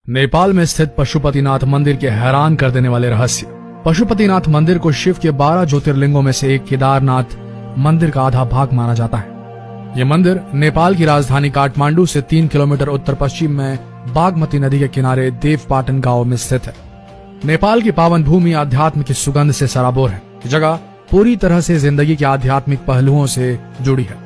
नेपाल में स्थित पशुपतिनाथ मंदिर के हैरान कर देने वाले रहस्य। पशुपतिनाथ मंदिर को शिव के 12 ज्योतिर्लिंगों में से एक केदारनाथ मंदिर का आधा भाग माना जाता है। यह मंदिर नेपाल की राजधानी काठमांडू से 3 किलोमीटर उत्तर पश्चिम में बागमती नदी के किनारे देवपाटन गांव में स्थित है। नेपाल की पावन भूमि आध्यात्म की सुगंध से सराबोर है। ये जगह पूरी तरह से जिंदगी के आध्यात्मिक पहलुओं से जुड़ी है।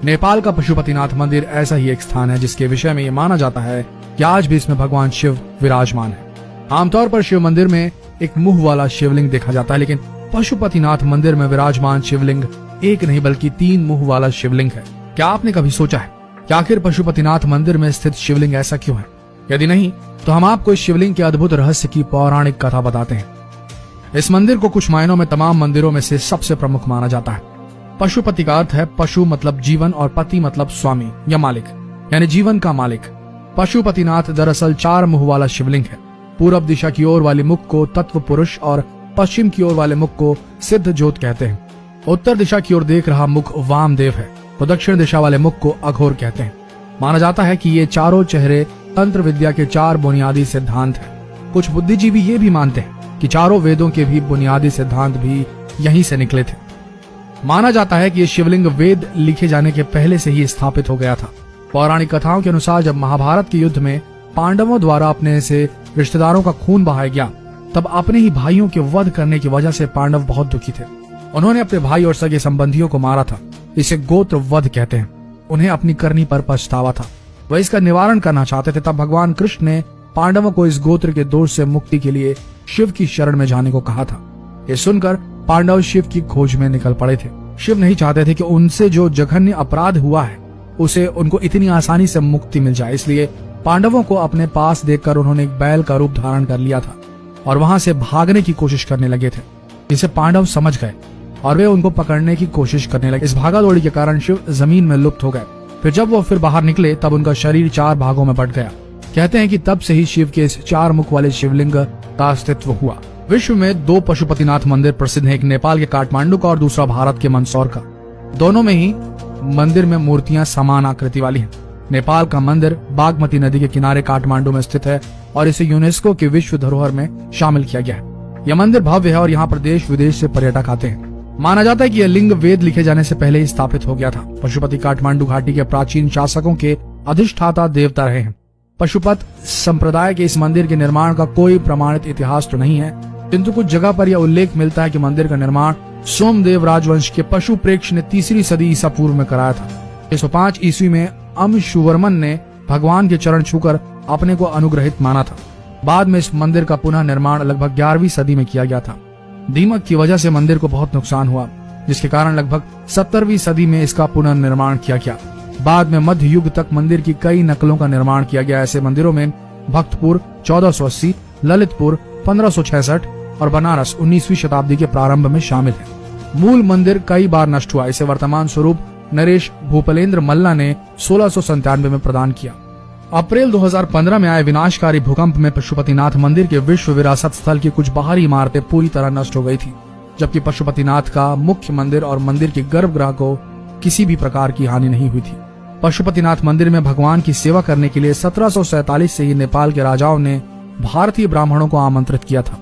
नेपाल का पशुपतिनाथ मंदिर ऐसा ही एक स्थान है जिसके विषय में ये माना जाता है कि आज भी इसमें भगवान शिव विराजमान है। आमतौर पर शिव मंदिर में एक मुंह वाला शिवलिंग देखा जाता है, लेकिन पशुपतिनाथ मंदिर में विराजमान शिवलिंग एक नहीं बल्कि 3 मुंह वाला शिवलिंग है। क्या आपने कभी सोचा है कि आखिर पशुपतिनाथ मंदिर में स्थित शिवलिंग ऐसा क्यों है? यदि नहीं तो हम आपको इस शिवलिंग के अद्भुत रहस्य की पौराणिक कथा बताते हैं। इस मंदिर को कुछ मायनों में तमाम मंदिरों में से सबसे प्रमुख माना जाता है। पशुपति का अर्थ है पशु मतलब जीवन और पति मतलब स्वामी या मालिक, यानी जीवन का मालिक। पशुपतिनाथ दरअसल 4 मुंह वाला शिवलिंग है। पूरब दिशा की ओर वाले मुख को तत्व पुरुष और पश्चिम की ओर वाले मुख को सिद्ध ज्योत कहते हैं। उत्तर दिशा की ओर देख रहा मुख वामदेव है तो दक्षिण दिशा वाले मुख को अघोर कहते हैं। माना जाता है कि ये चारों चेहरे तंत्र विद्या के 4 बुनियादी सिद्धांत हैं। कुछ बुद्धिजीवी ये भी मानते हैं कि चारों वेदों के भी बुनियादी सिद्धांत भी यहीं से निकले थे। माना जाता है कि ये शिवलिंग वेद लिखे जाने के पहले से ही स्थापित हो गया था। पौराणिक कथाओं के अनुसार जब महाभारत के युद्ध में पांडवों द्वारा अपने से रिश्तेदारों का खून बहाया गया, तब अपने ही भाइयों के वध करने की वजह से पांडव बहुत दुखी थे। उन्होंने अपने भाई और सगे संबंधियों को मारा था। इसे गोत्र वध कहते हैं। उन्हें अपनी करनी पर पछतावा था। वह इसका निवारण करना चाहते थे। तब भगवान कृष्ण ने पांडवों को इस गोत्र के दोष से मुक्ति के लिए शिव की शरण में जाने को कहा था। ये सुनकर पांडव शिव की खोज में निकल पड़े थे। शिव नहीं चाहते थे कि उनसे जो जघन्य अपराध हुआ है उसे उनको इतनी आसानी से मुक्ति मिल जाए, इसलिए पांडवों को अपने पास देखकर उन्होंने एक बैल का रूप धारण कर लिया था और वहां से भागने की कोशिश करने लगे थे। इसे पांडव समझ गए और वे उनको पकड़ने की कोशिश करने लगे। इस भागादौड़ी के कारण शिव जमीन में लुप्त हो गए। फिर जब वो फिर बाहर निकले तब उनका शरीर 4 भागों में बट गया। कहते हैं कि तब से ही शिव के इस 4 मुख वाले शिवलिंग का अस्तित्व हुआ। विश्व में 2 पशुपतिनाथ मंदिर प्रसिद्ध हैं, एक नेपाल के काठमांडू का और दूसरा भारत के मंदसौर का। दोनों में ही मंदिर में मूर्तियां समान आकृति वाली हैं। नेपाल का मंदिर बागमती नदी के किनारे काठमांडू में स्थित है और इसे यूनेस्को के विश्व धरोहर में शामिल किया गया है। यह मंदिर भव्य है और यहाँ पर देश विदेश से पर्यटक आते हैं। माना जाता है कि यह लिंग वेद लिखे जाने से पहले ही स्थापित हो गया था। पशुपति काठमांडू घाटी के प्राचीन शासकों के अधिष्ठाता देवता रहे हैं। पशुपत संप्रदाय के इस मंदिर के निर्माण का कोई प्रमाणित इतिहास तो नहीं है, किंतु कुछ जगह पर यह उल्लेख मिलता है कि मंदिर का निर्माण सोमदेव राजवंश के पशु प्रेक्ष ने 3री सदी ईसा पूर्व में कराया था। 105 ईस्वी में अमशुवर्मन ने भगवान के चरण छूकर अपने को अनुग्रहित माना था। बाद में इस मंदिर का पुनः निर्माण लगभग 11वीं सदी में किया गया था। दीमक की वजह से मंदिर को बहुत नुकसान हुआ, जिसके कारण लगभग 17वीं सदी में इसका पुनर्निर्माण किया गया। बाद में मध्य युग तक मंदिर की कई नकलों का निर्माण किया गया। ऐसे मंदिरों में भक्तपुर 1480, ललितपुर 1566 और बनारस 19वीं शताब्दी के प्रारंभ में शामिल है। मूल मंदिर कई बार नष्ट हुआ। इसे वर्तमान स्वरूप नरेश भूपलेंद्र मल्ला ने 1697 में प्रदान किया। अप्रैल 2015 में आए विनाशकारी भूकंप में पशुपतिनाथ मंदिर के विश्व विरासत स्थल की कुछ बाहरी इमारतें पूरी तरह नष्ट हो गई थी, जबकि पशुपतिनाथ का मुख्य मंदिर और मंदिर के गर्भगृह को किसी भी प्रकार की हानि नहीं हुई थी। पशुपतिनाथ मंदिर में भगवान की सेवा करने के लिए 1747 से ही नेपाल के राजाओं ने भारतीय ब्राह्मणों को आमंत्रित किया था।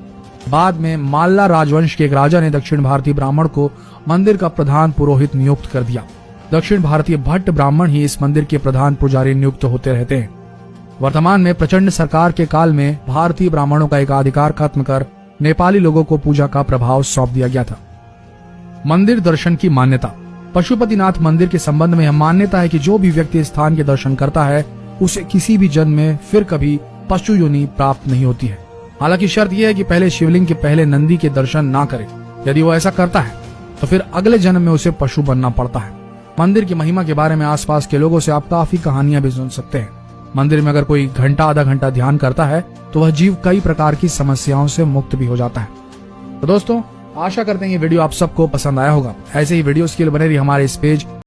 बाद में माल्ला राजवंश के एक राजा ने दक्षिण भारतीय ब्राह्मण को मंदिर का प्रधान पुरोहित नियुक्त कर दिया। दक्षिण भारतीय भट्ट ब्राह्मण ही इस मंदिर के प्रधान पुजारी नियुक्त होते रहते हैं। वर्तमान में प्रचंड सरकार के काल में भारतीय ब्राह्मणों का एकाधिकार खत्म कर नेपाली लोगों को पूजा का प्रभाव सौंप दिया गया था। मंदिर दर्शन की मान्यता। पशुपतिनाथ मंदिर के संबंध में यह मान्यता है कि जो भी व्यक्ति स्थान के दर्शन करता है उसे किसी भी जन्म में फिर कभी पशु योनि प्राप्त नहीं होती है। हालांकि शर्त यह है कि पहले शिवलिंग के पहले नंदी के दर्शन ना करे। यदि वो ऐसा करता है तो फिर अगले जन्म में उसे पशु बनना पड़ता है। मंदिर की महिमा के बारे में आसपास के लोगों से आप काफी कहानियां भी सुन सकते हैं। मंदिर में अगर कोई घंटा आधा घंटा ध्यान करता है तो वह जीव कई प्रकार की समस्याओं से मुक्त भी हो जाता है। तो दोस्तों, आशा करते हैं ये वीडियो आप सबको पसंद आया होगा। ऐसे ही वीडियोस के लिए बने रहिए हमारे इस पेज